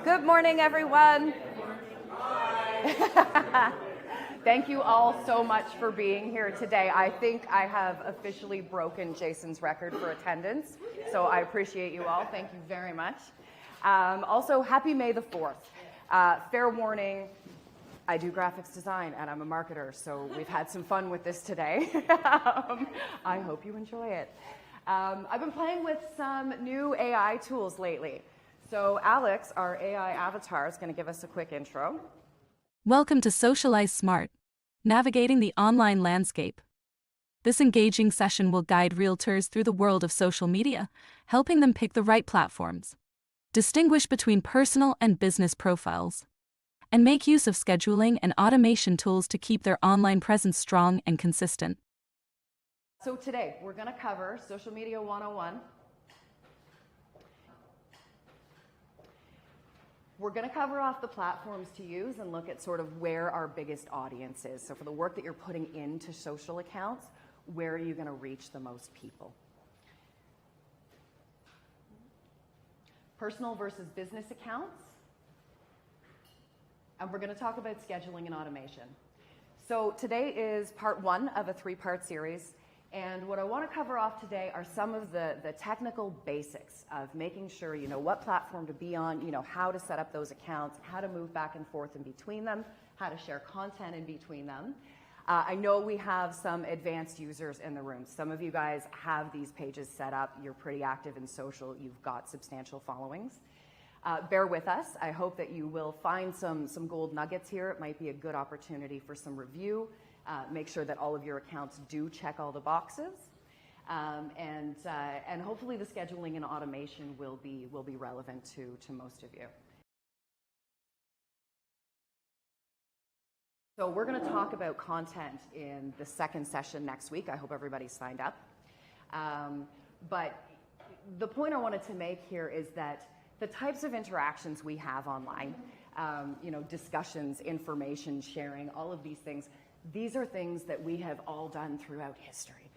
Good morning, everyone. Thank you all so much for being here today. I think I have officially broken Jason's record for attendance, so I appreciate you all. Thank you very much. Also, happy May the 4th. Fair warning, I do graphics design and I'm a marketer, so we've had some fun with this today. I hope you enjoy it. I've been playing with some new AI tools lately. So Alex, our AI avatar, is going to give us a quick intro. Welcome to Socialize Smart, navigating the online landscape. This engaging session will guide realtors through the world of social media, helping them pick the right platforms, distinguish between personal and business profiles, and make use of scheduling and automation tools to keep their online presence strong and consistent. So today, we're going to cover Social Media 101. We're going to cover off the platforms to use and look at sort of where our biggest audience is. So for the work that you're putting into social accounts, where are you going to reach the most people? Personal versus business accounts. And we're going to talk about scheduling and automation. So today is part one of a three-part series. And what I want to cover off today are some of the technical basics of making sure you know what platform to be on, you know how to set up those accounts, how to move back and forth in between them, how to share content in between them. I know we have some advanced users in the room. Some of you guys have these pages set up. You're pretty active in social. You've got substantial followings. Bear with us. I hope that you will find some gold nuggets here. It might be a good opportunity for some review. Make sure that all of your accounts do check all the boxes, and hopefully the scheduling and automation will be relevant to most of you. So we're going to talk about content in the second session next week. I hope everybody's signed up. But the point I wanted to make here is that the types of interactions we have online, discussions, information sharing, all of these things. These are things that we have all done throughout history.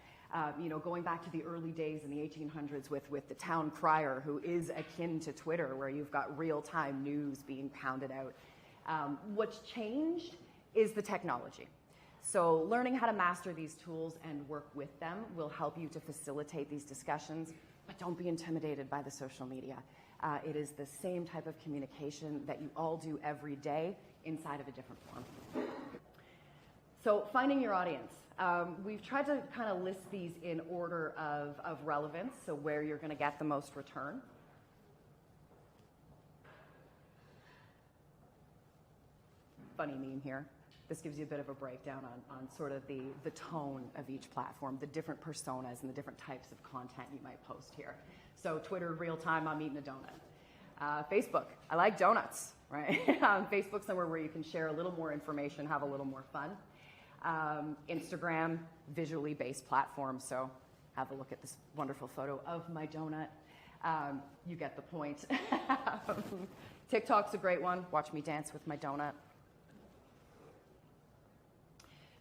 Going back to the early days in the 1800s with the town crier, who is akin to Twitter, where you've got real-time news being pounded out. What's changed is the technology. So learning how to master these tools and work with them will help you to facilitate these discussions, but don't be intimidated by the social media. It is the same type of communication that you all do every day inside of a different form. So finding your audience. We've tried to kind of list these in order of relevance, so where you're going to get the most return. Funny meme here. This gives you a bit of a breakdown on sort of the tone of each platform, the different personas and the different types of content you might post here. So Twitter, real time, I'm eating a donut. Facebook, I like donuts, right? Facebook's somewhere where you can share a little more information, have a little more fun. Instagram, visually based platform, so have a look at this wonderful photo of my donut. You get the point. TikTok's a great one. Watch me dance with my donut.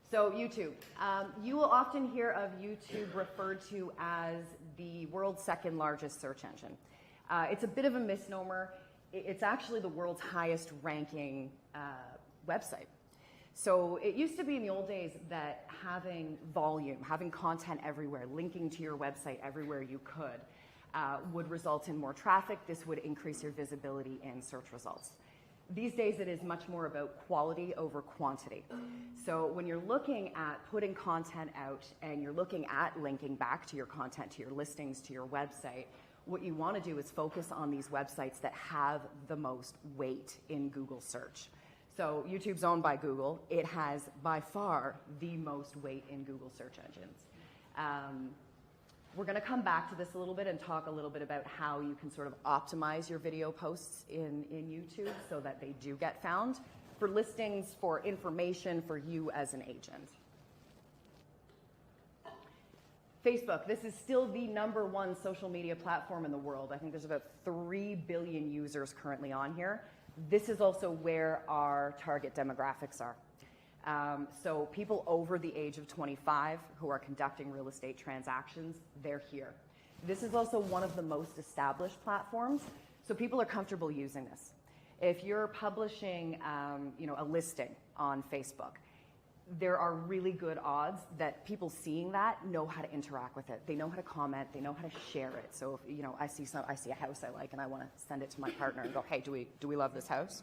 So YouTube. You will often hear of YouTube referred to as the world's second largest search engine. It's a bit of a misnomer. It's actually the world's highest ranking website. So it used to be in the old days that having volume, having content everywhere, linking to your website everywhere you could, would result in more traffic. This would increase your visibility in search results. These days it is much more about quality over quantity. So when you're looking at putting content out and you're looking at linking back to your content, to your listings, to your website, what you want to do is focus on these websites that have the most weight in Google search. So YouTube's owned by Google. It has by far the most weight in Google search engines. We're going to come back to this a little bit and talk a little bit about how you can sort of optimize your video posts in YouTube so that they do get found for listings, for information, for you as an agent. Facebook, this is still the #1 social media platform in the world. I think there's about 3 billion users currently on here. This is also where our target demographics are. So people over the age of 25 who are conducting real estate transactions, they're here. This is also one of the most established platforms, so people are comfortable using this. If you're publishing, a listing on Facebook, there are really good odds that people seeing that know how to interact with it. They know how to comment. They know how to share it. So if, I see a house I like and I want to send it to my partner and go, hey, do we love this house?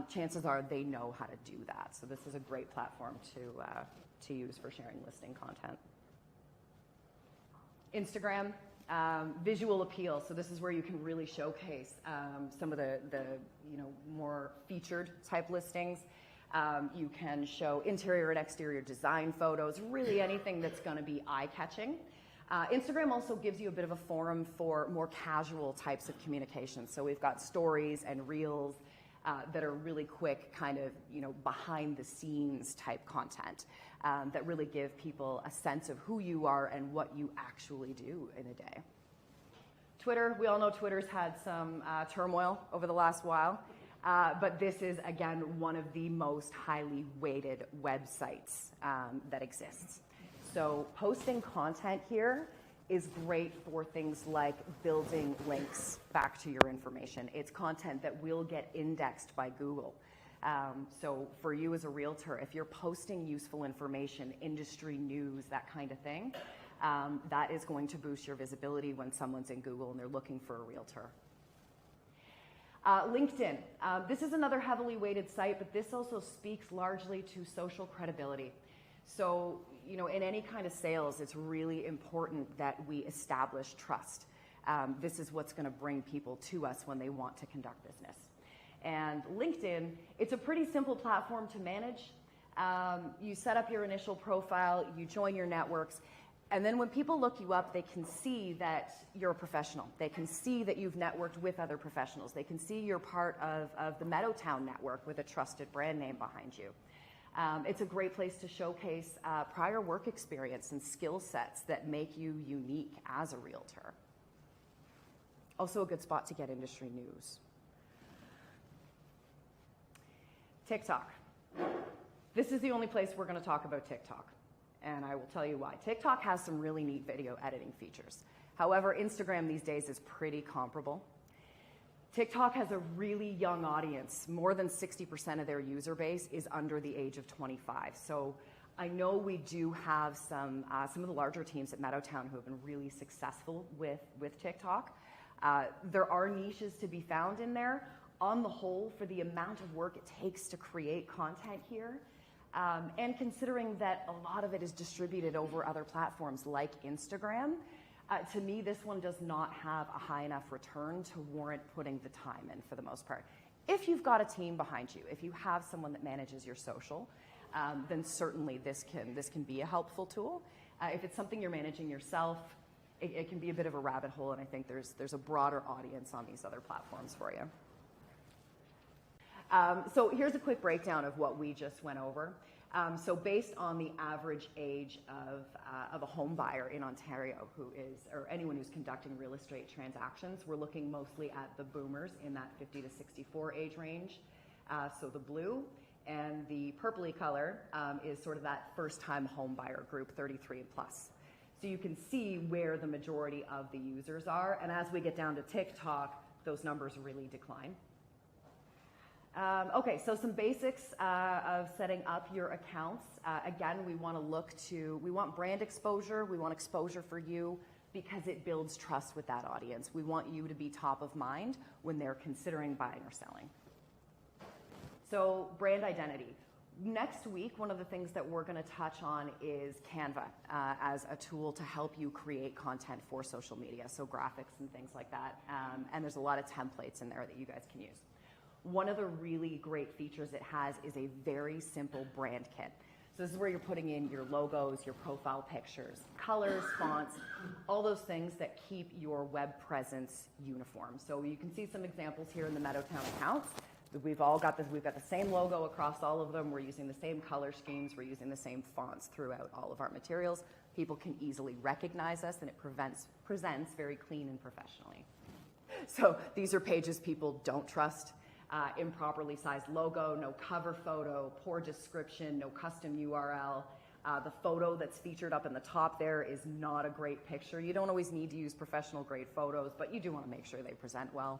Chances are they know how to do that. So this is a great platform to use for sharing listing content. Instagram, visual appeal. So this is where you can really showcase some of the more featured type listings. You can show interior and exterior design photos, really anything that's going to be eye-catching. Instagram also gives you a bit of a forum for more casual types of communication. So we've got stories and reels that are really quick, kind of, behind-the-scenes type content that really give people a sense of who you are and what you actually do in a day. Twitter, we all know Twitter's had some turmoil over the last while. But this is, again, one of the most highly weighted websites that exists. So posting content here is great for things like building links back to your information. It's content that will get indexed by Google. So for you as a realtor, if you're posting useful information, industry news, that kind of thing, that is going to boost your visibility when someone's in Google and they're looking for a realtor. LinkedIn. This is another heavily weighted site, but this also speaks largely to social credibility. So, in any kind of sales, it's really important that we establish trust. This is what's going to bring people to us when they want to conduct business. And LinkedIn, it's a pretty simple platform to manage. You set up your initial profile, you join your networks, and then when people look you up, they can see that you're a professional. They can see that you've networked with other professionals. They can see you're part of the Meadowtowne network with a trusted brand name behind you. It's a great place to showcase prior work experience and skill sets that make you unique as a realtor. Also a good spot to get industry news. TikTok. This is the only place we're going to talk about TikTok. And I will tell you why. TikTok has some really neat video editing features. However, Instagram these days is pretty comparable. TikTok has a really young audience. More than 60% of their user base is under the age of 25. So I know we do have some of the larger teams at Meadowtowne who have been really successful with TikTok. There are niches to be found in there. On the whole, for the amount of work it takes to create content here, and considering that a lot of it is distributed over other platforms like Instagram, to me, this one does not have a high enough return to warrant putting the time in for the most part. If you've got a team behind you, if you have someone that manages your social, then certainly this can be a helpful tool. If it's something you're managing yourself, it can be a bit of a rabbit hole, and I think there's a broader audience on these other platforms for you. So here's a quick breakdown of what we just went over. So based on the average age of a home buyer in Ontario or anyone who's conducting real estate transactions, we're looking mostly at the boomers in that 50 to 64 age range. So the blue and the purpley color is sort of that first-time home buyer group, 33 and plus. So you can see where the majority of the users are, and as we get down to TikTok, those numbers really decline. Okay, so some basics of setting up your accounts. Again, we want brand exposure, we want exposure for you because it builds trust with that audience. We want you to be top of mind when they're considering buying or selling. So brand identity. Next week, one of the things that we're going to touch on is Canva as a tool to help you create content for social media, so graphics and things like that. And there's a lot of templates in there that you guys can use. One of the really great features it has is a very simple brand kit. So this is where you're putting in your logos, your profile pictures, colors, fonts, all those things that keep your web presence uniform. So you can see some examples here in the Meadowtowne accounts. We've got the same logo across all of them. We're using the same color schemes. We're using the same fonts throughout all of our materials. People can easily recognize us, and it presents very clean and professionally. So these are pages people don't trust. Improperly sized logo, no cover photo, poor description, no custom URL. The photo that's featured up in the top there is not a great picture. You don't always need to use professional grade photos, but you do want to make sure they present well.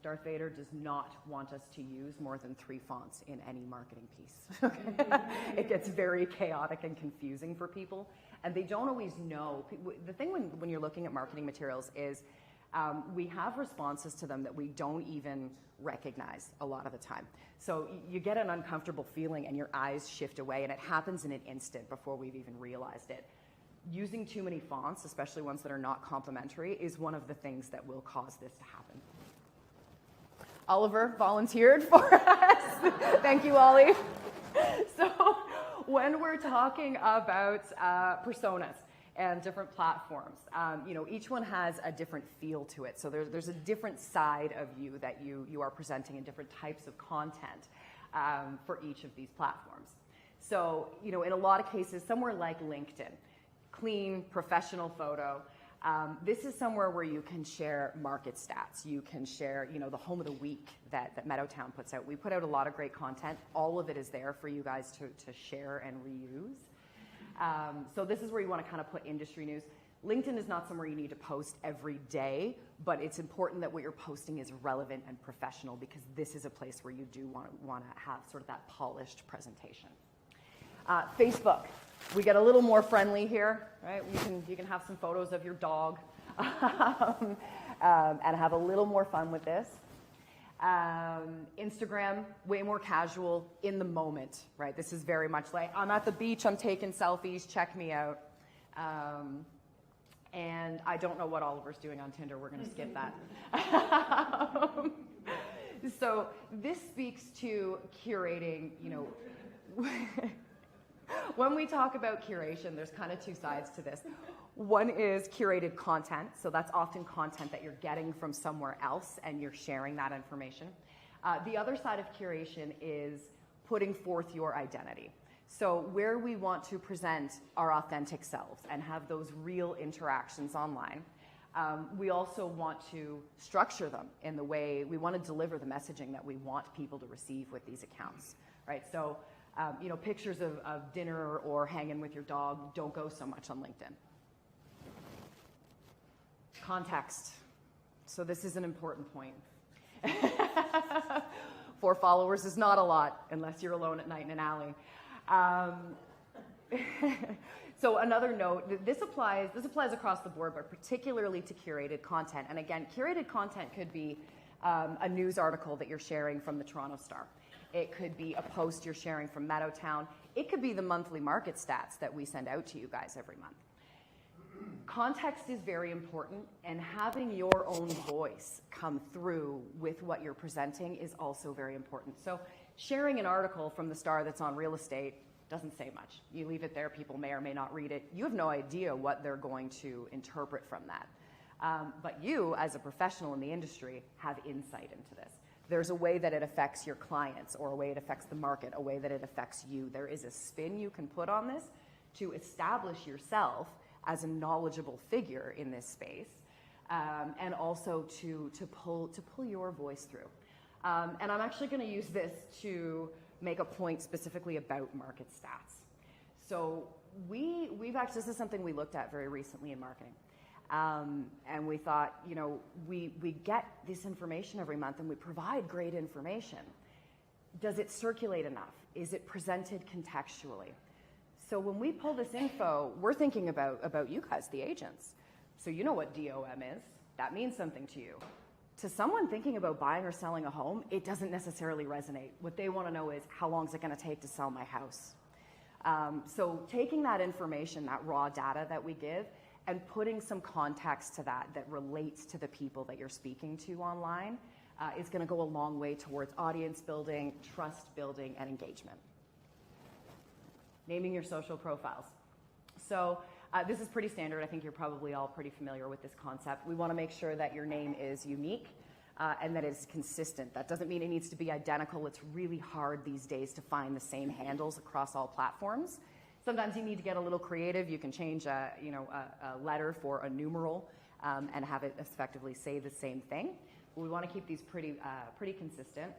Darth Vader does not want us to use more than 3 fonts in any marketing piece. It gets very chaotic and confusing for people, and they don't always know. The thing when you're looking at marketing materials is we have responses to them that we don't even recognize a lot of the time. So you get an uncomfortable feeling and your eyes shift away, and it happens in an instant before we've even realized it. Using too many fonts, especially ones that are not complementary, is one of the things that will cause this to happen. Oliver volunteered for us. Thank you, Ollie. So when we're talking about personas and different platforms, each one has a different feel to it. So there's a different side of you that you are presenting in different types of content for each of these platforms. So, in a lot of cases, somewhere like LinkedIn, clean, professional photo. This is somewhere where you can share market stats. You can share, the home of the week that Meadowtowne puts out. We put out a lot of great content. All of it is there for you guys to share and reuse. So this is where you want to kind of put industry news. LinkedIn is not somewhere you need to post every day, but it's important that what you're posting is relevant and professional, because this is a place where you do want to have sort of that polished presentation. Facebook. We get a little more friendly here, right? You can have some photos of your dog and have a little more fun with this. Instagram, way more casual, in the moment, right? This is very much like, I'm at the beach, I'm taking selfies, check me out. And I don't know what Oliver's doing on Tinder, we're gonna skip that. So this speaks to curating, when we talk about curation, there's kind of 2 sides to this. One is curated content, so that's often content that you're getting from somewhere else and you're sharing that information. The other side of curation is putting forth your identity. So where we want to present our authentic selves and have those real interactions online, we also want to structure them in the way we want to deliver the messaging that we want people to receive with these accounts, right? So pictures of dinner or hanging with your dog don't go so much on LinkedIn. Context. So this is an important point. 4 followers is not a lot unless you're alone at night in an alley. So another note, this applies across the board, but particularly to curated content. And again, curated content could be a news article that you're sharing from the Toronto Star. It could be a post you're sharing from Meadowtowne. It could be the monthly market stats that we send out to you guys every month. Context is very important, and having your own voice come through with what you're presenting is also very important. So sharing an article from the Star that's on real estate doesn't say much. You leave it there, people may or may not read it. You have no idea what they're going to interpret from that. But you, as a professional in the industry, have insight into this. There's a way that it affects your clients, or a way it affects the market, a way that it affects you. There is a spin you can put on this to establish yourself as a knowledgeable figure in this space, and also to pull your voice through. And I'm actually going to use this to make a point specifically about market stats. So we've actually, this is something we looked at very recently in marketing. And we thought, we get this information every month and we provide great information. Does it circulate enough? Is it presented contextually? So when we pull this info, we're thinking about you guys, the agents. So you know what DOM is. That means something to you. To someone thinking about buying or selling a home, it doesn't necessarily resonate. What they want to know is, how long is it going to take to sell my house? So taking that information, that raw data that we give, and putting some context to that relates to the people that you're speaking to online is going to go a long way towards audience building, trust building, and engagement. Naming your social profiles. So this is pretty standard. I think you're probably all pretty familiar with this concept. We want to make sure that your name is unique and that it's consistent. That doesn't mean it needs to be identical. It's really hard these days to find the same handles across all platforms. Sometimes you need to get a little creative. You can change a letter for a numeral and have it effectively say the same thing. But we want to keep these pretty consistent.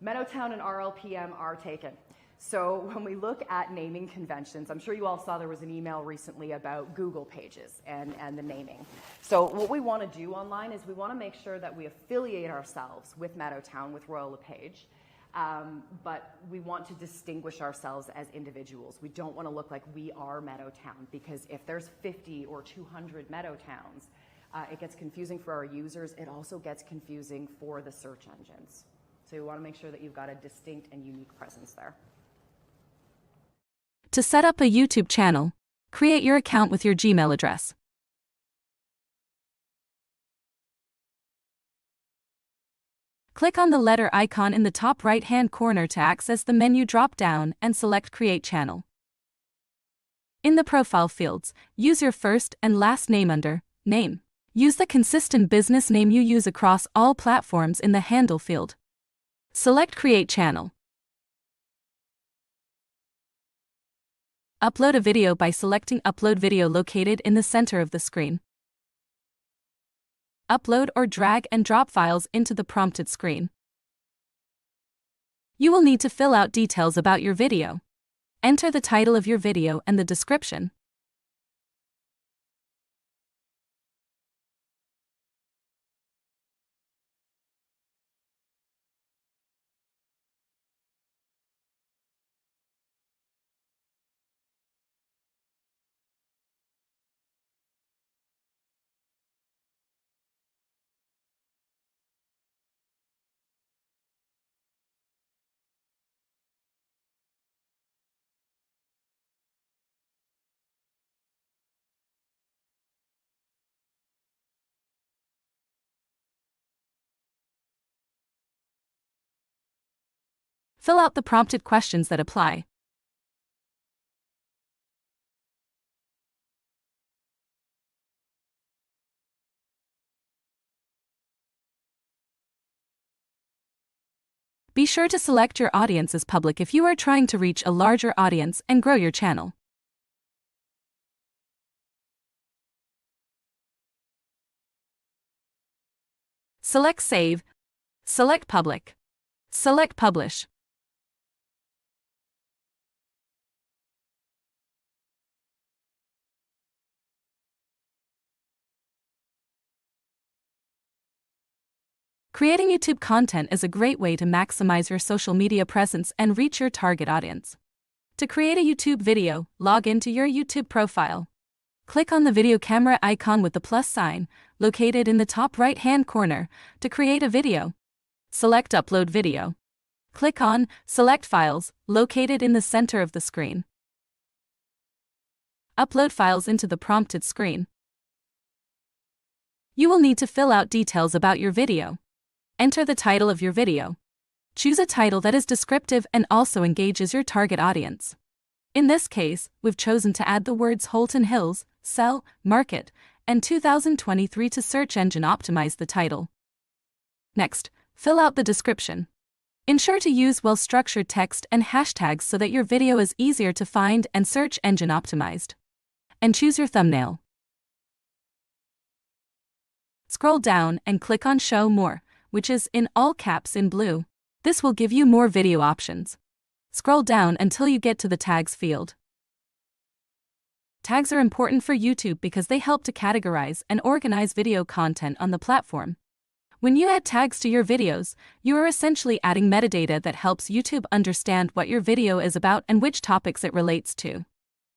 Meadowtowne and RLPM are taken. So when we look at naming conventions, I'm sure you all saw there was an email recently about Google pages and the naming. So what we want to do online is we want to make sure that we affiliate ourselves with Meadowtowne, with Royal LePage, but we want to distinguish ourselves as individuals. We don't want to look like we are Meadowtowne, because if there's 50 or 200 Meadowtowns, it gets confusing for our users. It also gets confusing for the search engines. So you want to make sure that you've got a distinct and unique presence there. To set up a YouTube channel, create your account with your Gmail address. Click on the letter icon in the top right-hand corner to access the menu drop-down and select Create Channel. In the profile fields, use your first and last name under Name. Use the consistent business name you use across all platforms in the Handle field. Select Create Channel. Upload a video by selecting Upload Video located in the center of the screen. Upload or drag and drop files into the prompted screen. You will need to fill out details about your video. Enter the title of your video and the description. Fill out the prompted questions that apply. Be sure to select your audience as public if you are trying to reach a larger audience and grow your channel. Select Save. Select Public. Select Publish. Creating YouTube content is a great way to maximize your social media presence and reach your target audience. To create a YouTube video, log into your YouTube profile. Click on the video camera icon with the plus sign, located in the top right-hand corner, to create a video. Select Upload Video. Click on Select Files, located in the center of the screen. Upload files into the prompted screen. You will need to fill out details about your video. Enter the title of your video. Choose a title that is descriptive and also engages your target audience. In this case, we've chosen to add the words Holton Hills, Sell, Market, and 2023 to search engine optimize the title. Next, fill out the description. Ensure to use well-structured text and hashtags so that your video is easier to find and search engine optimized. And choose your thumbnail. Scroll down and click on Show More, which is in all caps in blue. This will give you more video options. Scroll down until you get to the Tags field. Tags are important for YouTube because they help to categorize and organize video content on the platform. When you add tags to your videos, you are essentially adding metadata that helps YouTube understand what your video is about and which topics it relates to.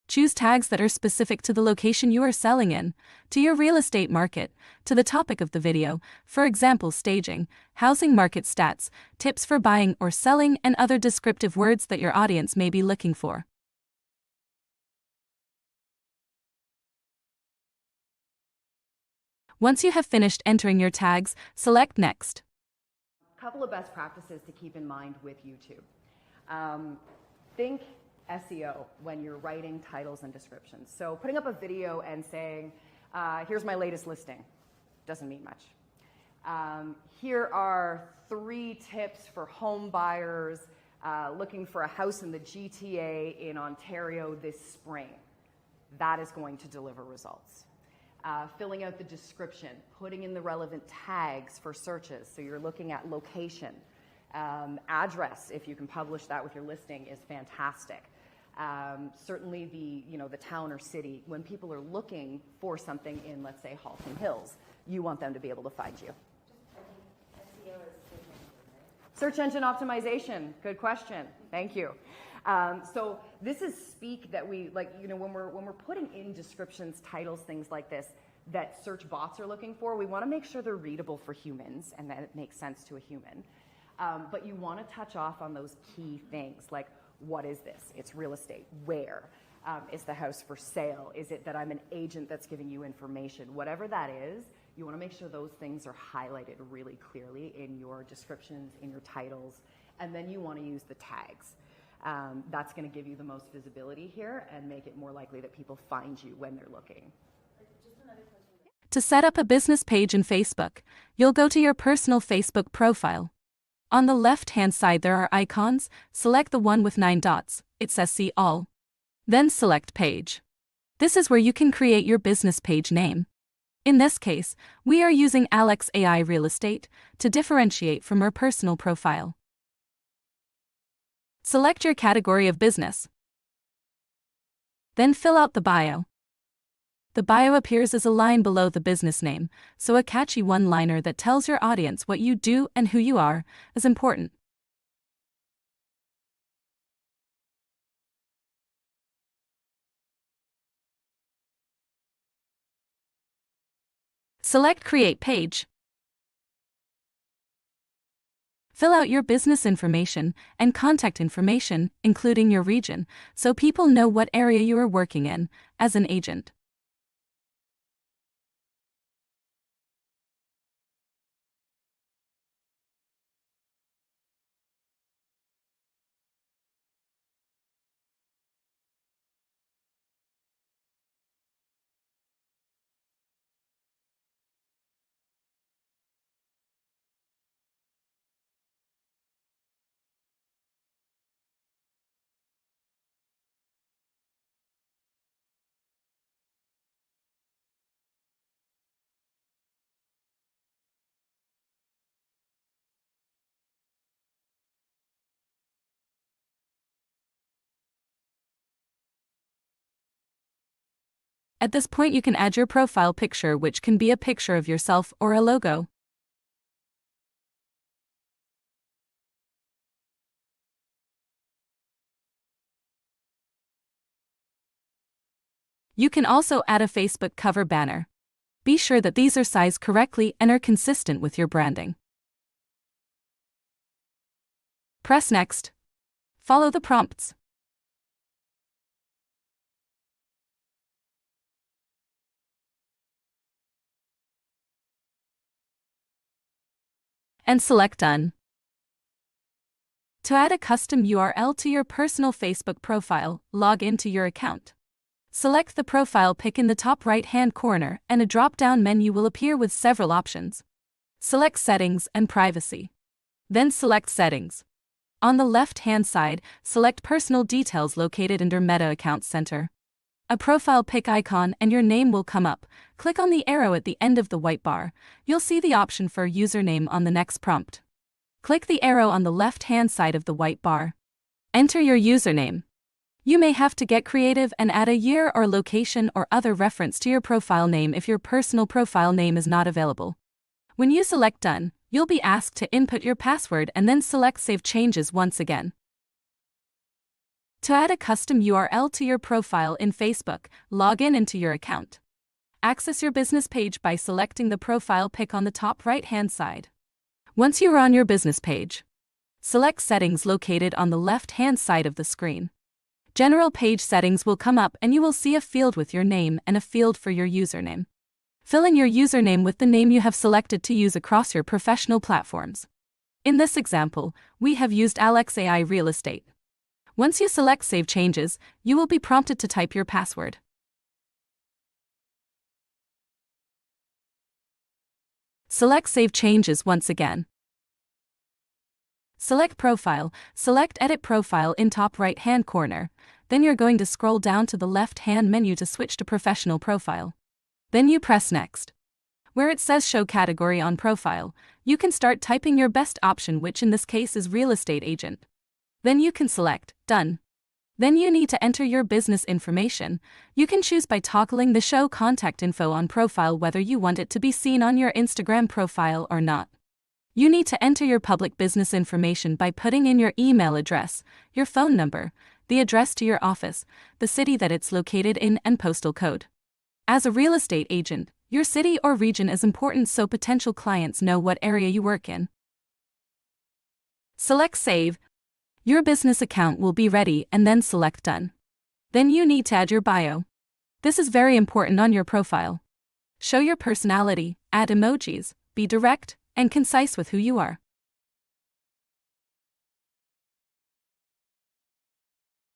Choose tags that are specific to the location you are selling in, to your real estate market, to the topic of the video, for example staging, housing market stats, tips for buying or selling, and other descriptive words that your audience may be looking for. Once you have finished entering your tags, select Next. A couple of best practices to keep in mind with YouTube. Think SEO when you're writing titles and descriptions. So putting up a video and saying, here's my latest listing, doesn't mean much. Here are 3 tips for home buyers looking for a house in the GTA in Ontario this spring. That is going to deliver results. Filling out the description, putting in the relevant tags for searches. So you're looking at location, Address, if you can publish that with your listing, is fantastic. Certainly the town or city, when people are looking for something in, let's say, Halton Hills, you want them to be able to find you. Search engine optimization, good question. Thank you. So this is speak that we when we're putting in descriptions, titles, things like this that search bots are looking for. We want to make sure they're readable for humans and that it makes sense to a human. But you want to touch off on those key things like, what is this? It's real estate. Where? Is the house for sale? Is it that I'm an agent that's giving you information? Whatever that is, you want to make sure those things are highlighted really clearly in your descriptions, in your titles, and then you want to use the tags. That's going to give you the most visibility here and make it more likely that people find you when they're looking. To set up a business page in Facebook, you'll go to your personal Facebook profile. On the left-hand side there are icons. Select the one with 9 dots. It says See All. Then select Page. This is where you can create your business page name. In this case, we are using Alex AI Real Estate to differentiate from our personal profile. Select your category of business. Then fill out the bio. The bio appears as a line below the business name, so a catchy one-liner that tells your audience what you do and who you are is important. Select Create Page. Fill out your business information and contact information, including your region, so people know what area you are working in as an agent. At this point you can add your profile picture, which can be a picture of yourself or a logo. You can also add a Facebook cover banner. Be sure that these are sized correctly and are consistent with your branding. Press Next. Follow the prompts. And select Done. To add a custom URL to your personal Facebook profile, log into your account. Select the profile pic in the top right-hand corner and a drop-down menu will appear with several options. Select Settings and Privacy. Then select Settings. On the left-hand side, select Personal Details located under Meta Account Center. A profile pic icon and your name will come up. Click on the arrow at the end of the white bar. You'll see the option for username on the next prompt. Click the arrow on the left-hand side of the white bar. Enter your username. You may have to get creative and add a year or location or other reference to your profile name if your personal profile name is not available. When you select Done, you'll be asked to input your password and then select Save Changes once again. To add a custom URL to your profile in Facebook, log into your account. Access your business page by selecting the profile pic on the top right-hand side. Once you are on your business page, select Settings located on the left-hand side of the screen. General page settings will come up and you will see a field with your name and a field for your username. Fill in your username with the name you have selected to use across your professional platforms. In this example, we have used Alex AI Real Estate. Once you select Save Changes, you will be prompted to type your password. Select Save Changes once again. Select Profile, select Edit Profile in top right-hand corner, then you're going to scroll down to the left-hand menu to switch to Professional Profile. Then you press Next. Where it says Show Category on Profile, you can start typing your best option, which in this case is Real Estate Agent. Then you can select Done. Then you need to enter your business information. You can choose by toggling the Show Contact Info on Profile whether you want it to be seen on your Instagram profile or not. You need to enter your public business information by putting in your email address, your phone number, the address to your office, the city that it's located in, and postal code. As a real estate agent, your city or region is important so potential clients know what area you work in. Select Save. Your business account will be ready, and then select Done. Then you need to add your bio. This is very important on your profile. Show your personality, add emojis, be direct and concise with who you are.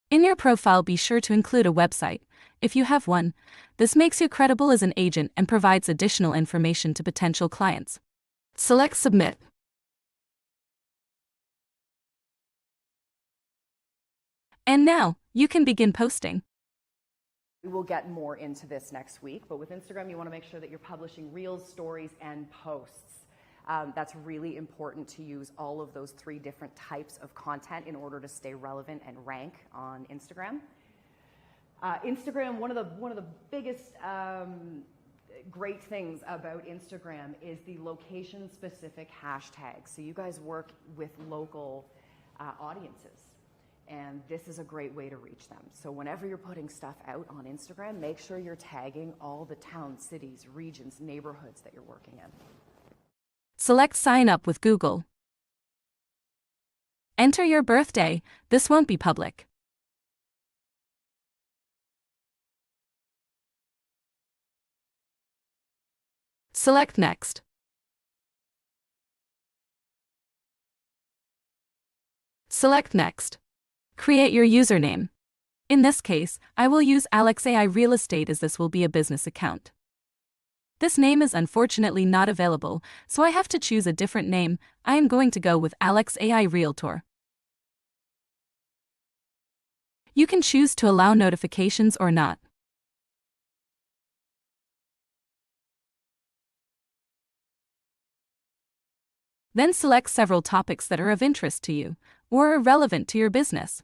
In your profile, be sure to include a website, if you have one. This makes you credible as an agent and provides additional information to potential clients. Select Submit. And now, you can begin posting. We will get more into this next week, but with Instagram, you want to make sure that you're publishing reels, stories, and posts. That's really important to use all of those 3 different types of content in order to stay relevant and rank on Instagram. Instagram, one of the biggest great things about Instagram is the location-specific hashtags. So you guys work with local audiences, and this is a great way to reach them. So whenever you're putting stuff out on Instagram, make sure you're tagging all the towns, cities, regions, neighborhoods that you're working in. Select Sign Up with Google. Enter your birthday. This won't be public. Select Next. Select Next. Create your username. In this case, I will use AlexAI Real Estate as this will be a business account. This name is unfortunately not available, so I have to choose a different name. I am going to go with AlexAI Realtor. You can choose to allow notifications or not. Then select several topics that are of interest to you or are relevant to your business.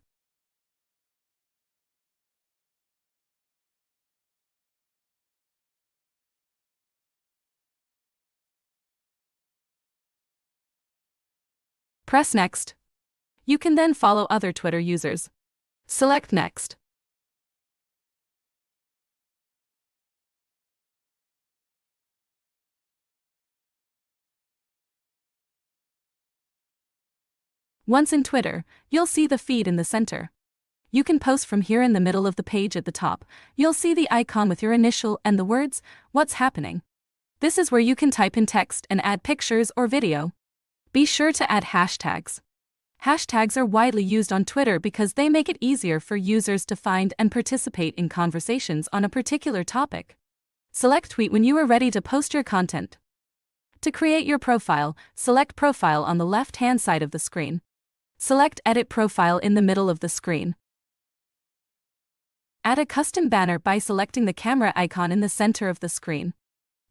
Press Next. You can then follow other Twitter users. Select Next. Once in Twitter, you'll see the feed in the center. You can post from here. In the middle of the page at the top, you'll see the icon with your initial and the words, "What's happening?" This is where you can type in text and add pictures or video. Be sure to add hashtags. Hashtags are widely used on Twitter because they make it easier for users to find and participate in conversations on a particular topic. Select Tweet when you are ready to post your content. To create your profile, select Profile on the left-hand side of the screen. Select Edit Profile in the middle of the screen. Add a custom banner by selecting the camera icon in the center of the screen.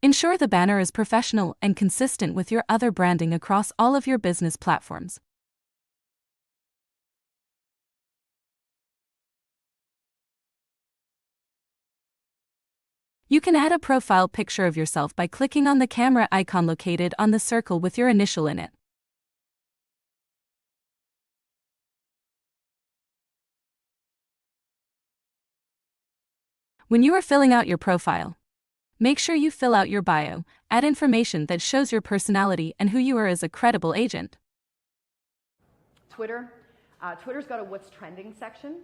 Ensure the banner is professional and consistent with your other branding across all of your business platforms. You can add a profile picture of yourself by clicking on the camera icon located on the circle with your initial in it. When you are filling out your profile, make sure you fill out your bio, add information that shows your personality and who you are as a credible agent. Twitter. Twitter's got a What's Trending section.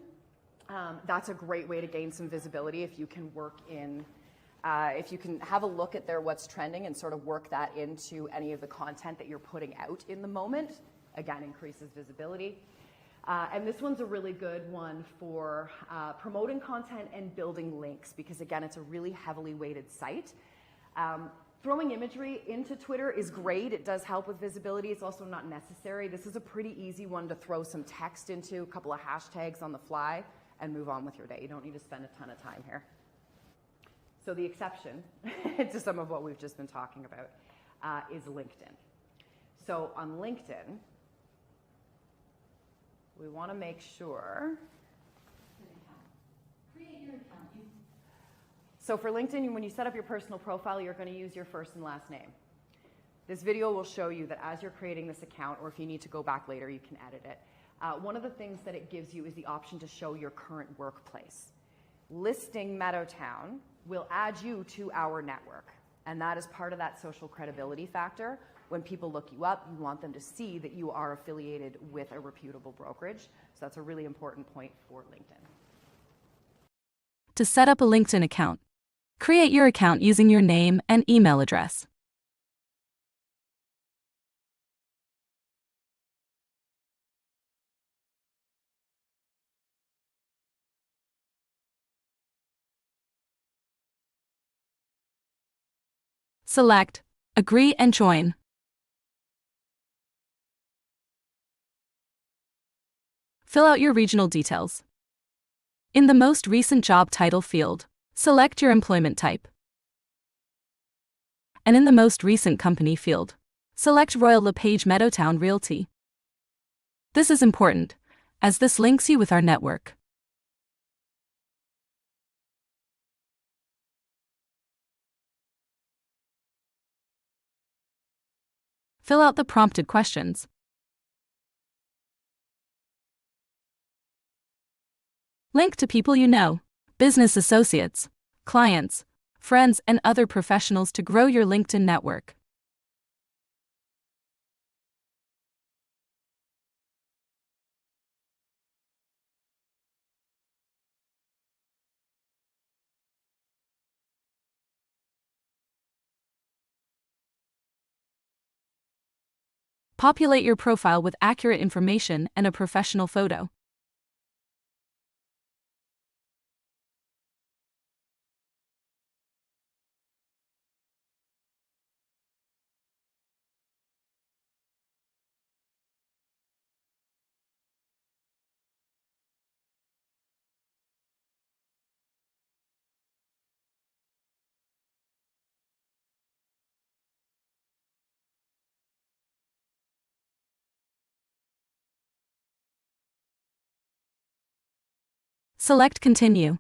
That's a great way to gain some visibility if you can work in, if you can have a look at their What's Trending and sort of work that into any of the content that you're putting out in the moment. Again, increases visibility. And this one's a really good one for promoting content and building links because, again, it's a really heavily weighted site. Throwing imagery into Twitter is great. It does help with visibility. It's also not necessary. This is a pretty easy one to throw some text into, a couple of hashtags on the fly, and move on with your day. You don't need to spend a ton of time here. So the exception to some of what we've just been talking about is LinkedIn. So on LinkedIn, we want to make sure. Create your account. So for LinkedIn, when you set up your personal profile, you're going to use your first and last name. This video will show you that as you're creating this account, or if you need to go back later, you can edit it. One of the things that it gives you is the option to show your current workplace. Listing Meadowtowne will add you to our network, and that is part of that social credibility factor. When people look you up, you want them to see that you are affiliated with a reputable brokerage. So that's a really important point for LinkedIn. To set up a LinkedIn account, create your account using your name and email address. Select Agree and Join. Fill out your regional details. In the most recent job title field, select your employment type. And in the most recent company field, select Royal LePage Meadowtowne Realty. This is important, as this links you with our network. Fill out the prompted questions. Link to people you know, business associates, clients, friends, and other professionals to grow your LinkedIn network. Populate your profile with accurate information and a professional photo. Select Continue.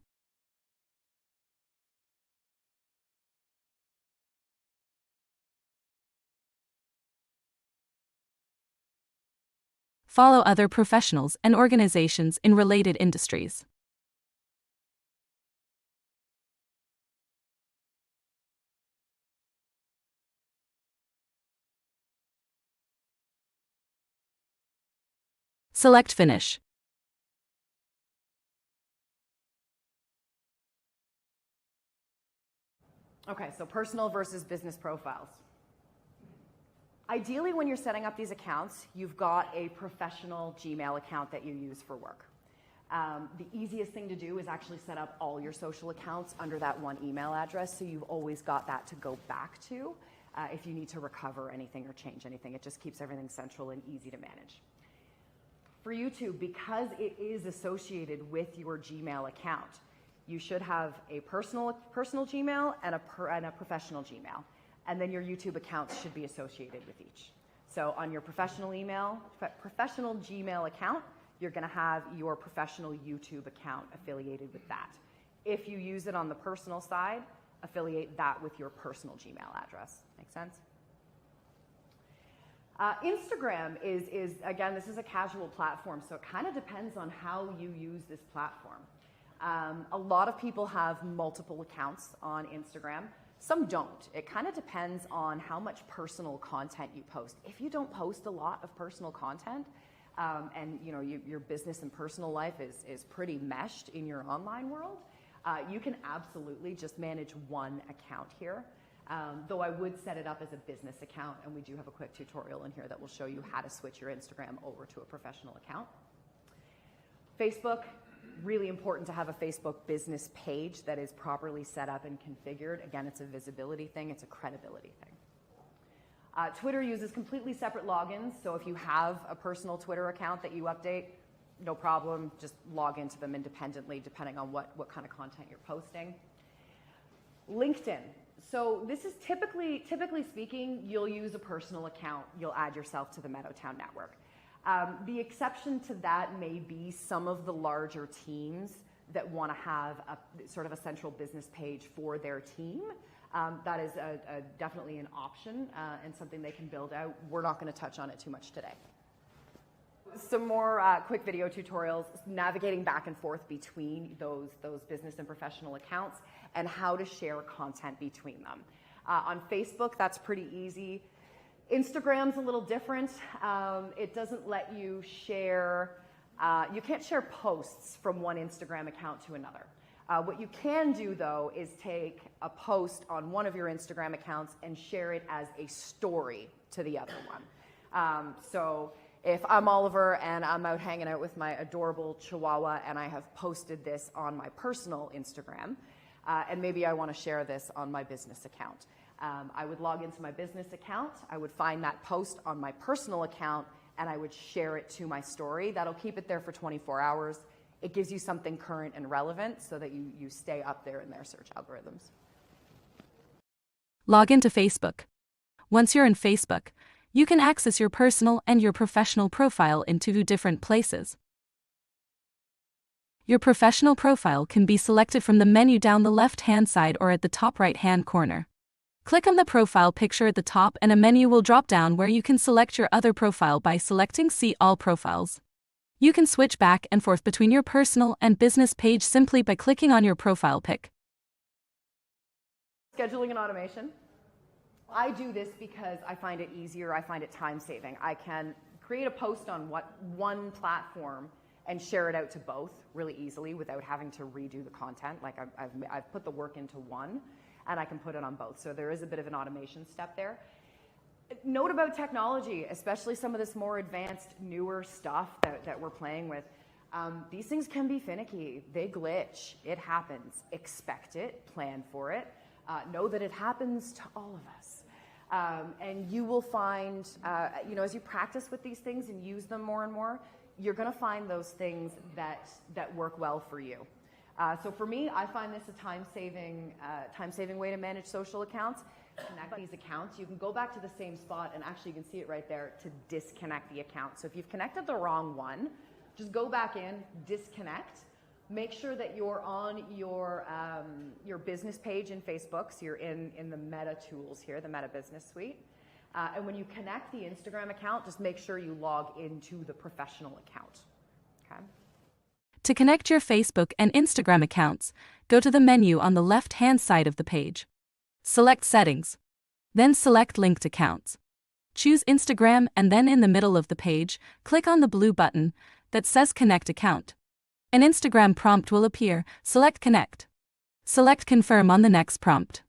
Follow other professionals and organizations in related industries. Select Finish. Okay, so personal versus business profiles. Ideally, when you're setting up these accounts, you've got a professional Gmail account that you use for work. The easiest thing to do is actually set up all your social accounts under that one email address, so you've always got that to go back to if you need to recover anything or change anything. It just keeps everything central and easy to manage. For YouTube, because it is associated with your Gmail account, you should have a personal Gmail and a professional Gmail. And then your YouTube accounts should be associated with each. So on your professional Gmail account, you're going to have your professional YouTube account affiliated with that. If you use it on the personal side, affiliate that with your personal Gmail address. Make sense? Instagram is, again, this is a casual platform, so it kind of depends on how you use this platform. A lot of people have multiple accounts on Instagram. Some don't. It kind of depends on how much personal content you post. If you don't post a lot of personal content, and your business and personal life is pretty meshed in your online world, you can absolutely just manage one account here. Though I would set it up as a business account, and we do have a quick tutorial in here that will show you how to switch your Instagram over to a professional account. Facebook, really important to have a Facebook business page that is properly set up and configured. Again, it's a visibility thing, it's a credibility thing. Twitter uses completely separate logins, so if you have a personal Twitter account that you update, no problem, just log into them independently depending on what kind of content you're posting. LinkedIn. So this is typically speaking, you'll use a personal account, you'll add yourself to the Meadowtowne network. The exception to that may be some of the larger teams that want to have a sort of a central business page for their team. That is definitely an option and something they can build out. We're not going to touch on it too much today. Some more quick video tutorials, navigating back and forth between those business and professional accounts and how to share content between them. On Facebook, that's pretty easy. Instagram's a little different. It doesn't let you share, you can't share posts from one Instagram account to another. What you can do, though, is take a post on one of your Instagram accounts and share it as a story to the other one. So if I'm Oliver and I'm out hanging out with my adorable Chihuahua and I have posted this on my personal Instagram, and maybe I want to share this on my business account. I would log into my business account, I would find that post on my personal account, and I would share it to my story. That'll keep it there for 24 hours. It gives you something current and relevant so that you stay up there in their search algorithms. Log into Facebook. Once you're in Facebook, you can access your personal and your professional profile in 2 different places. Your professional profile can be selected from the menu down the left-hand side or at the top right-hand corner. Click on the profile picture at the top and a menu will drop down where you can select your other profile by selecting See All Profiles. You can switch back and forth between your personal and business page simply by clicking on your profile pic. Scheduling and automation. I do this because I find it easier, I find it time-saving. I can create a post on one platform and share it out to both really easily without having to redo the content. Like I've put the work into one, and I can put it on both. So there is a bit of an automation step there. Note about technology, especially some of this more advanced, newer stuff that we're playing with. These things can be finicky. They glitch. It happens. Expect it. Plan for it. Know that it happens to all of us. And you will find, as you practice with these things and use them more and more, you're going to find those things that work well for you. So for me, I find this a time-saving way to manage social accounts. Connect these accounts. You can go back to the same spot, and actually you can see it right there, to disconnect the account. So if you've connected the wrong one, just go back in, disconnect. Make sure that you're on your business page in Facebook. So you're in the Meta tools here, the Meta Business Suite. And when you connect the Instagram account, just make sure you log into the professional account. Okay? To connect your Facebook and Instagram accounts, go to the menu on the left-hand side of the page. Select Settings. Then select Linked Accounts. Choose Instagram and then in the middle of the page, click on the blue button that says Connect Account. An Instagram prompt will appear. Select Connect. Select Confirm on the next prompt.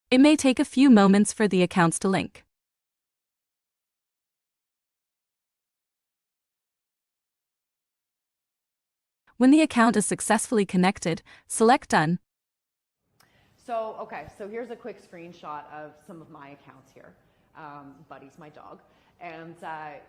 It may take a few moments for the accounts to link. When the account is successfully connected, select Done. So here's a quick screenshot of some of my accounts here. Buddy's my dog. And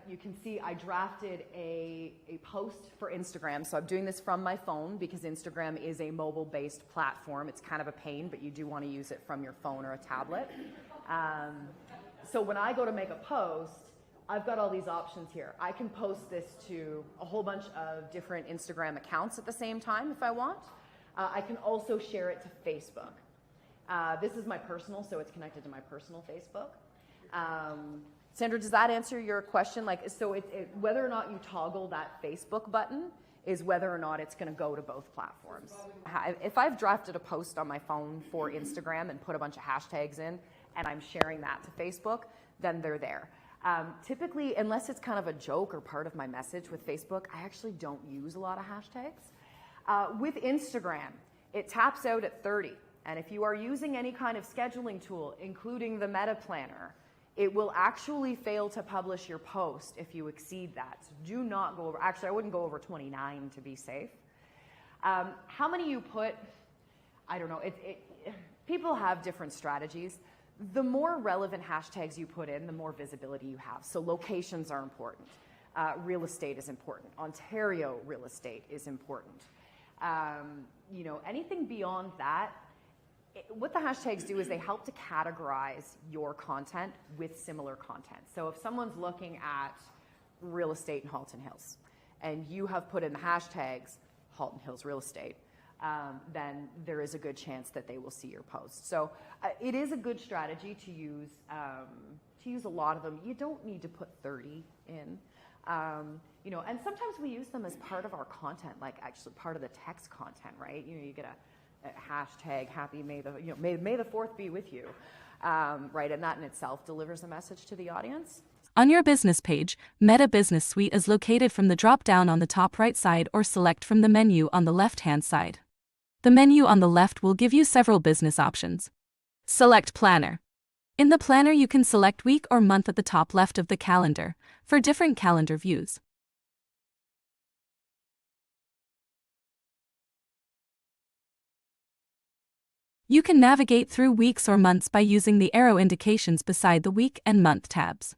you can see I drafted a post for Instagram. So I'm doing this from my phone because Instagram is a mobile-based platform. It's kind of a pain, but you do want to use it from your phone or a tablet. So when I go to make a post, I've got all these options here. I can post this to a whole bunch of different Instagram accounts at the same time if I want. I can also share it to Facebook. This is my personal, so it's connected to my personal Facebook. Sandra, does that answer your question? Whether or not you toggle that Facebook button is whether or not it's going to go to both platforms. If I've drafted a post on my phone for Instagram and put a bunch of hashtags in, and I'm sharing that to Facebook, then they're there. Typically, unless it's kind of a joke or part of my message with Facebook, I actually don't use a lot of hashtags. With Instagram, it taps out at 30. And if you are using any kind of scheduling tool, including the Meta Planner, it will actually fail to publish your post if you exceed that. So do not go over, actually I wouldn't go over 29 to be safe. How many you put, I don't know, people have different strategies. The more relevant hashtags you put in, the more visibility you have. So locations are important. Real estate is important. Ontario real estate is important. Anything beyond that, What the hashtags do is they help to categorize your content with similar content. So if someone's looking at real estate in Halton Hills, and you have put in the hashtags Halton Hills real estate, then there is a good chance that they will see your post. So it is a good strategy to use a lot of them. You don't need to put 30 in. You know, and sometimes we use them as part of our content, like actually part of the text content, right? You know, you get a hashtag happy May the, you know, May the 4th be with you, right? And that in itself delivers a message to the audience. On your business page, Meta Business Suite is located from the drop-down on the top right side or select from the menu on the left-hand side. The menu on the left will give you several business options. Select Planner. In the planner you can select week or month at the top left of the calendar, for different calendar views. You can navigate through weeks or months by using the arrow indications beside the week and month tabs.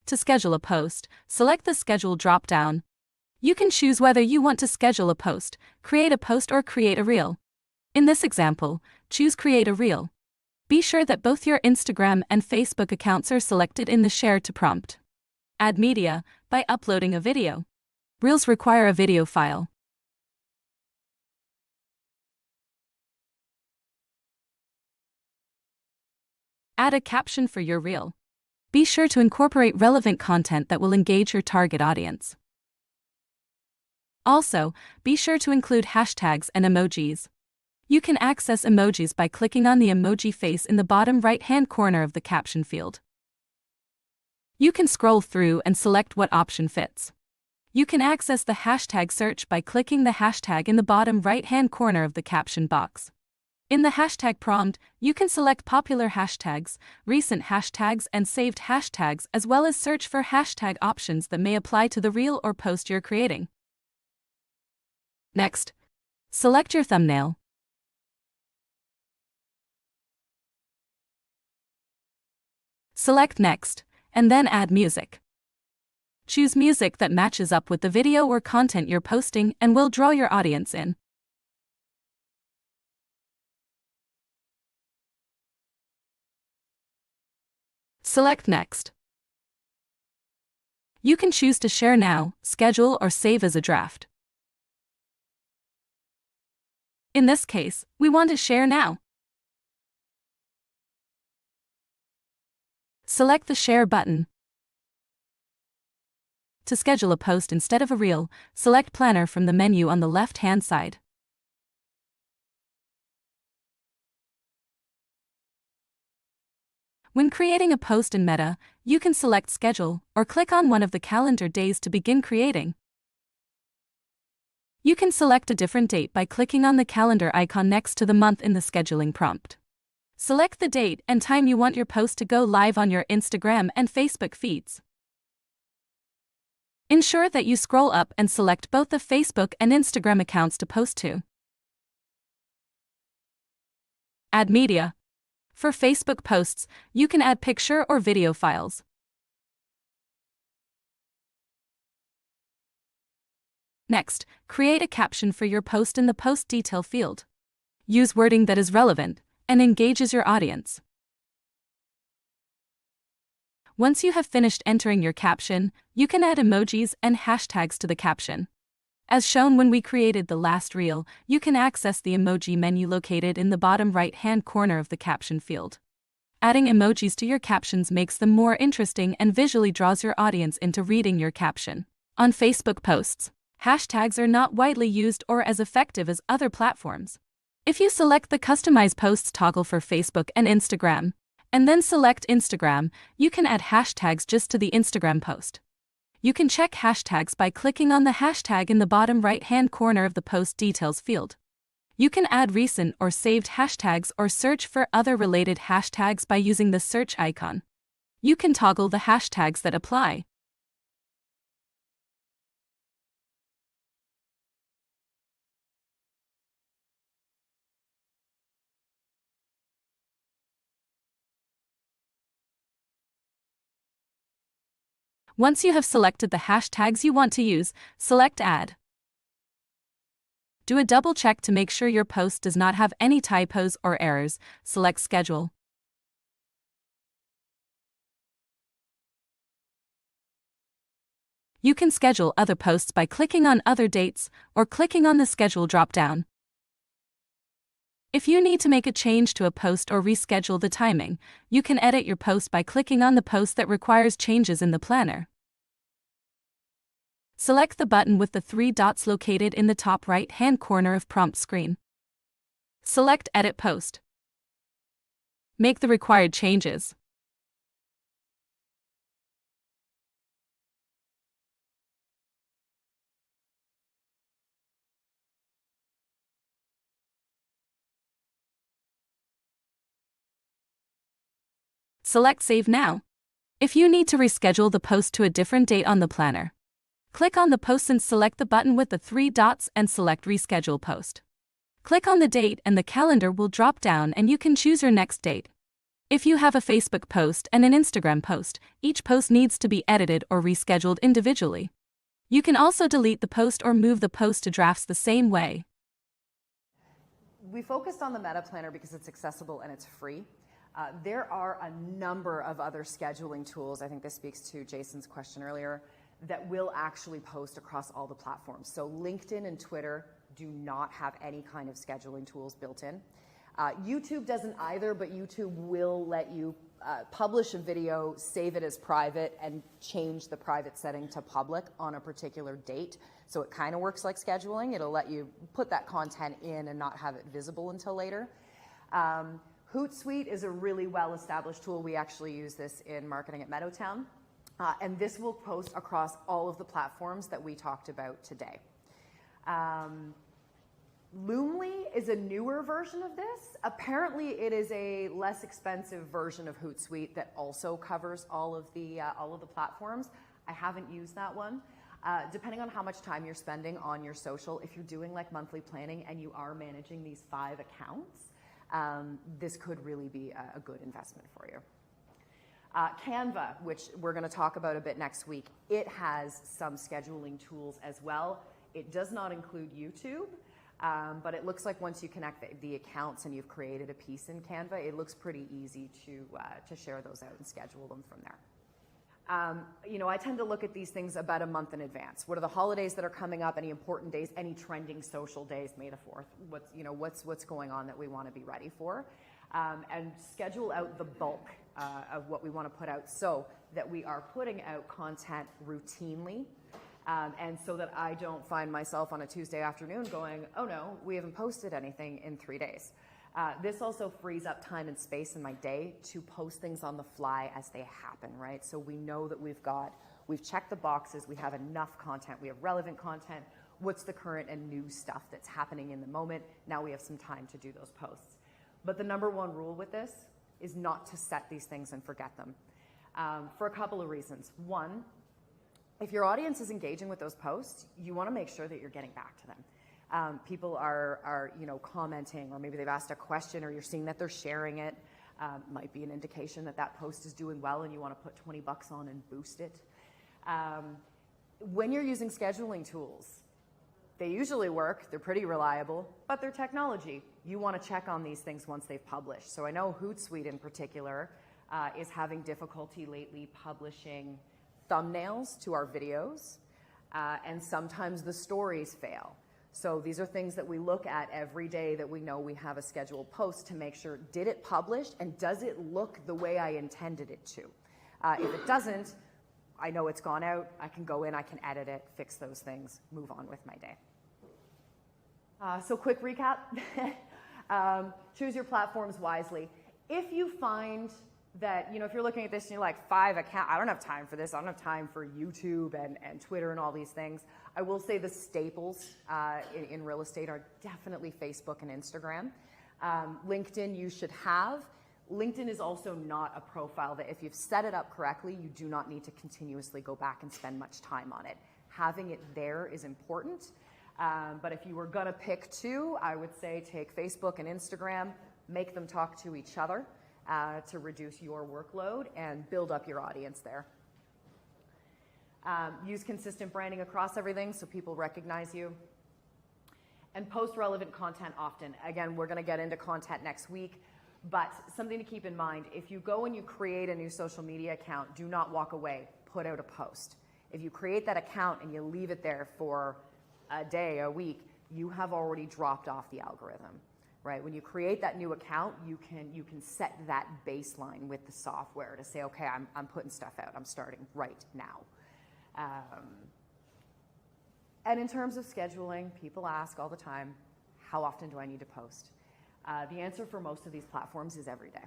To schedule a post, select the Schedule drop-down. You can choose whether you want to schedule a post, create a post, or create a reel. In this example, choose Create a Reel. Be sure that both your Instagram and Facebook accounts are selected in the Share to prompt. Add media by uploading a video. Reels require a video file. Add a caption for your reel. Be sure to incorporate relevant content that will engage your target audience. Also, be sure to include hashtags and emojis. You can access emojis by clicking on the emoji face in the bottom right-hand corner of the caption field. You can scroll through and select what option fits. You can access the hashtag search by clicking the hashtag in the bottom right-hand corner of the caption box. In the hashtag prompt, you can select popular hashtags, recent hashtags, and saved hashtags, as well as search for hashtag options that may apply to the reel or post you're creating. Next, select your thumbnail. Select Next, and then add music. Choose music that matches up with the video or content you're posting and will draw your audience in. Select Next. You can choose to share now, schedule, or save as a draft. In this case, we want to share now. Select the Share button. To schedule a post instead of a reel, select Planner from the menu on the left-hand side. When creating a post in Meta, you can select Schedule or click on one of the calendar days to begin creating. You can select a different date by clicking on the calendar icon next to the month in the scheduling prompt. Select the date and time you want your post to go live on your Instagram and Facebook feeds. Ensure that you scroll up and select both the Facebook and Instagram accounts to post to. Add media. For Facebook posts, you can add picture or video files. Next, create a caption for your post in the post detail field. Use wording that is relevant and engages your audience. Once you have finished entering your caption, you can add emojis and hashtags to the caption. As shown when we created the last reel, you can access the emoji menu located in the bottom right-hand corner of the caption field. Adding emojis to your captions makes them more interesting and visually draws your audience into reading your caption. On Facebook posts, hashtags are not widely used or as effective as other platforms. If you select the Customize Posts toggle for Facebook and Instagram, and then select Instagram, you can add hashtags just to the Instagram post. You can check hashtags by clicking on the hashtag in the bottom right-hand corner of the post details field. You can add recent or saved hashtags or search for other related hashtags by using the search icon. You can toggle the hashtags that apply. Once you have selected the hashtags you want to use, select Add. Do a double check to make sure your post does not have any typos or errors. Select Schedule. You can schedule other posts by clicking on Other Dates or clicking on the Schedule drop-down. If you need to make a change to a post or reschedule the timing, you can edit your post by clicking on the post that requires changes in the planner. Select the button with the 3 dots located in the top right-hand corner of prompt screen. Select Edit Post. Make the required changes. Select Save Now. If you need to reschedule the post to a different date on the planner, click on the post and select the button with the 3 dots and select Reschedule Post. Click on the date and the calendar will drop down and you can choose your next date. If you have a Facebook post and an Instagram post, each post needs to be edited or rescheduled individually. You can also delete the post or move the post to drafts the same way. We focused on the Meta Planner because it's accessible and it's free. There are a number of other scheduling tools, I think this speaks to Jason's question earlier, that will actually post across all the platforms. So LinkedIn and Twitter do not have any kind of scheduling tools built in. YouTube doesn't either, but YouTube will let you publish a video, save it as private, and change the private setting to public on a particular date. So it kind of works like scheduling. It'll let you put that content in and not have it visible until later. Hootsuite is a really well-established tool. We actually use this in marketing at Meadowtowne. And this will post across all of the platforms that we talked about today. Loomly is a newer version of this. Apparently, it is a less expensive version of Hootsuite that also covers all of the platforms. I haven't used that one. Depending on how much time you're spending on your social, if you're doing like monthly planning and you are managing these 5 accounts, this could really be a good investment for you. Canva, which we're going to talk about a bit next week, it has some scheduling tools as well. It does not include YouTube, but it looks like once you connect the accounts and you've created a piece in Canva, it looks pretty easy to share those out and schedule them from there. I tend to look at these things about a month in advance. What are the holidays that are coming up? Any important days? Any trending social days? May the 4th. What's going on that we want to be ready for, and schedule out the bulk of what we want to put out so that we are putting out content routinely, and so that I don't find myself on a Tuesday afternoon going, oh no, we haven't posted anything in 3 days. This also frees up time and space in my day to post things on the fly as they happen, right? So we know that we've checked the boxes, we have enough content, we have relevant content, what's the current and new stuff that's happening in the moment. Now we have some time to do those posts. But the number one rule with this is not to set these things and forget them, for a couple of reasons. One, if your audience is engaging with those posts, you want to make sure that you're getting back to them. People are commenting, or maybe they've asked a question, or you're seeing that they're sharing it. Might be an indication that that post is doing well and you want to put 20 bucks on and boost it. When you're using scheduling tools, they usually work, they're pretty reliable, but they're technology. You want to check on these things once they've published. So I know Hootsuite in particular is having difficulty lately publishing thumbnails to our videos, and sometimes the stories fail. So these are things that we look at every day that we know we have a scheduled post to make sure, did it publish and does it look the way I intended it to? If it doesn't, I know it's gone out, I can go in, I can edit it, fix those things, move on with my day. So quick recap, choose your platforms wisely. If you find that, if you're looking at this and you're like, 5 accounts, I don't have time for this, I don't have time for YouTube and Twitter and all these things, I will say the staples in real estate are definitely Facebook and Instagram. LinkedIn you should have. LinkedIn is also not a profile that if you've set it up correctly, you do not need to continuously go back and spend much time on it. Having it there is important, but if you were gonna pick 2, I would say take Facebook and Instagram, make them talk to each other to reduce your workload and build up your audience there. Use consistent branding across everything so people recognize you. and post relevant content often. Again, we're going to get into content next week, but something to keep in mind, if you go and you create a new social media account, do not walk away, put out a post. If you create that account and you leave it there for a day, a week, you have already dropped off the algorithm, right? When you create that new account, you can set that baseline with the software to say, okay, I'm putting stuff out, I'm starting right now. And in terms of scheduling, people ask all the time, how often do I need to post? The answer for most of these platforms is every day.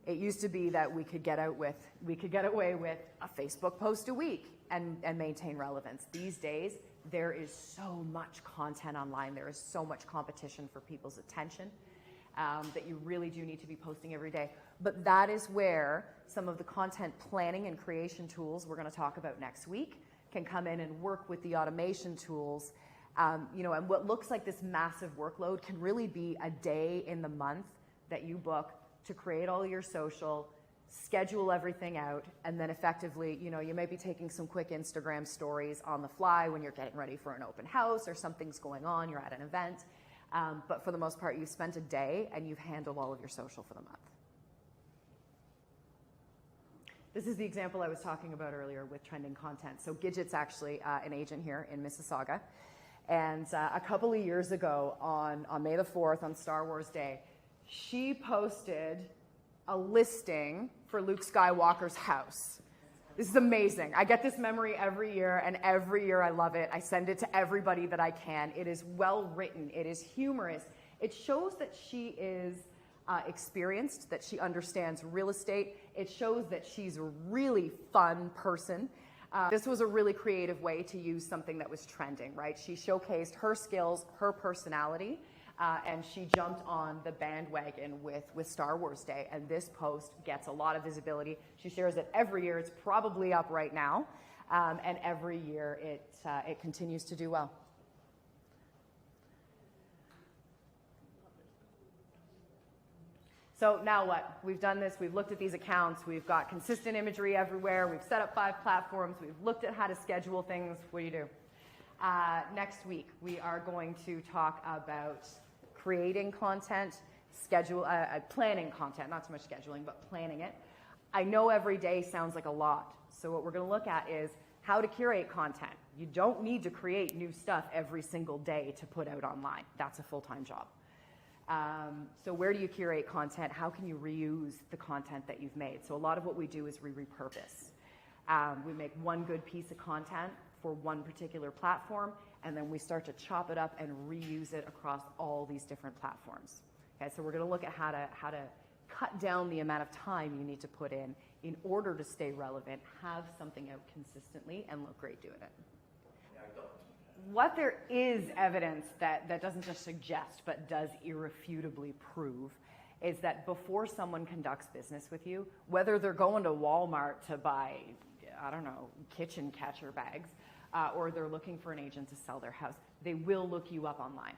It used to be that we could get away with a Facebook post a week and maintain relevance. These days, there is so much content online. There is so much competition for people's attention that you really do need to be posting every day. But that is where some of the content planning and creation tools we're going to talk about next week can come in and work with the automation tools. And what looks like this massive workload can really be a day in the month that you book to create all your social, schedule everything out, and then effectively, you may be taking some quick Instagram stories on the fly when you're getting ready for an open house or something's going on, you're at an event. But for the most part, you've spent a day and you've handled all of your social for the month. This is the example I was talking about earlier with trending content. So Gidget's actually an agent here in Mississauga. And a couple of years ago on May the 4th, on Star Wars Day, she posted a listing for Luke Skywalker's house. This is amazing. I get this memory every year, and every year I love it. I send it to everybody that I can. It is well written. It is humorous. It shows that she is experienced, that she understands real estate. It shows that she's a really fun person. This was a really creative way to use something that was trending, right? She showcased her skills, her personality, and she jumped on the bandwagon with Star Wars Day. And this post gets a lot of visibility. She shares it every year. It's probably up right now. And every year it continues to do well. So now what? We've done this, we've looked at these accounts, we've got consistent imagery everywhere, we've set up 5 platforms, we've looked at how to schedule things. What do you do? Next week, we are going to talk about creating content, planning content, not so much scheduling, but planning it. I know every day sounds like a lot, so what we're going to look at is how to curate content. You don't need to create new stuff every single day to put out online. That's a full-time job. So where do you curate content? How can you reuse the content that you've made? So a lot of what we do is we repurpose. We make one good piece of content for one particular platform, and then we start to chop it up and reuse it across all these different platforms. Okay, so we're going to look at how to cut down the amount of time you need to put in order to stay relevant, have something out consistently, and look great doing it. What there is evidence that doesn't just suggest but does irrefutably prove is that before someone conducts business with you, whether they're going to Walmart to buy, I don't know, kitchen catcher bags, or they're looking for an agent to sell their house, they will look you up online.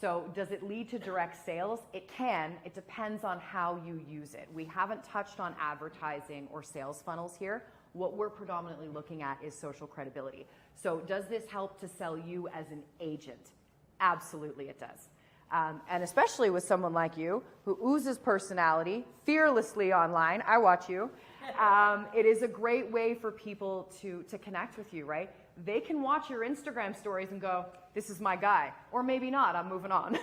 So does it lead to direct sales? It can. It depends on how you use it. We haven't touched on advertising or sales funnels here. What we're predominantly looking at is social credibility. So does this help to sell you as an agent? Absolutely it does. And especially with someone like you who oozes personality fearlessly online, I watch you, it is a great way for people to connect with you, right? They can watch your Instagram stories and go, this is my guy, or maybe not, I'm moving on,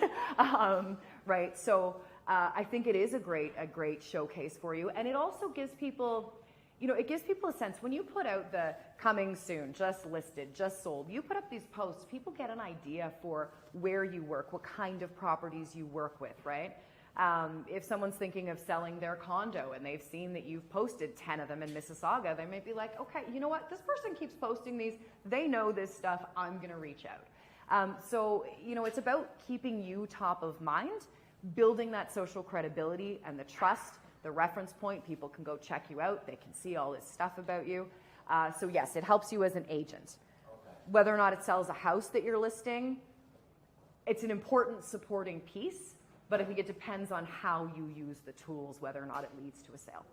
right? So I think it is a great showcase for you. And it also gives people, it gives people a sense, when you put out the coming soon, just listed, just sold, you put up these posts, people get an idea for where you work, what kind of properties you work with, right? If someone's thinking of selling their condo and they've seen that you've posted 10 of them in Mississauga, they might be like, okay, you know what? This person keeps posting these. They know this stuff. I'm going to reach out. So, it's about keeping you top of mind, building that social credibility and the trust, the reference point. People can go check you out. They can see all this stuff about you. So yes, it helps you as an agent. Okay. Whether or not it sells a house that you're listing, it's an important supporting piece, but I think it depends on how you use the tools, whether or not it leads to a sale.